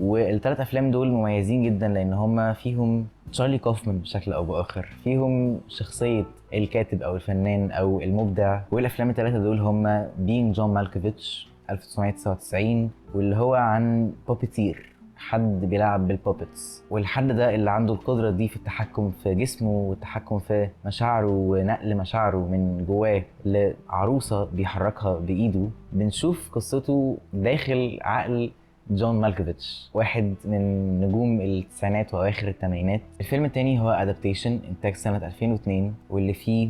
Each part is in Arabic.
والثلاث افلام دول مميزين جدا لان هما فيهم تشارلي كوفمان بشكل او باخر، فيهم شخصيه الكاتب او الفنان او المبدع. والافلام الثلاثه دول هما بينج جون مالكوفيتش 1999، واللي هو عن بوبيتير، حد بيلعب بالبوبتس، والحد ده اللي عنده القدرة دي في التحكم في جسمه والتحكم في مشاعره ونقل مشاعره من جواه لعروسة بيحركها بإيده. بنشوف قصته داخل عقل جون مالكوفيتش، واحد من نجوم التسعينات واواخر الثمانينات. الفيلم التاني هو ادابتيشن انتاج سنة 2002، واللي فيه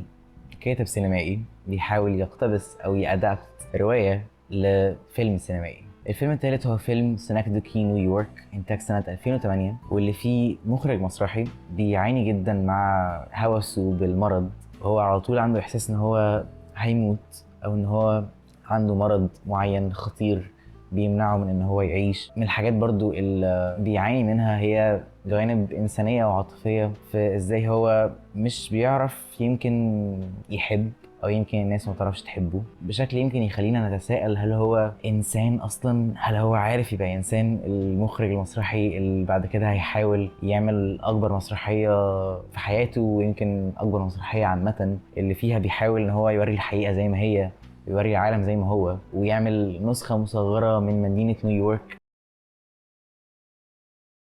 كاتب سينمائي بيحاول يقتبس او يأدابت رواية لفيلم سينمائي. الفيلم الثالث هو فيلم سينكدوكي نيويورك انتاج سنة 2008، واللي فيه مخرج مسرحي بيعاني جدا مع هوسه بالمرض، وهو على طول عنده احساس ان هو هيموت او ان هو عنده مرض معين خطير بيمنعه من ان هو يعيش. من الحاجات برضو اللي بيعاني منها هي جوانب انسانية وعاطفية، في ازاي هو مش بيعرف يمكن يحب، او يمكن الناس ما تعرفش تحبه بشكل يمكن يخلينا نتساءل هل هو انسان اصلا، هل هو عارف يبقى انسان. المخرج المسرحي اللي بعد كده هيحاول يعمل اكبر مسرحية في حياته، ويمكن اكبر مسرحية عامة، اللي فيها بيحاول ان هو يوري الحقيقة زي ما هي، يوري العالم زي ما هو، ويعمل نسخة مصغرة من مدينة نيويورك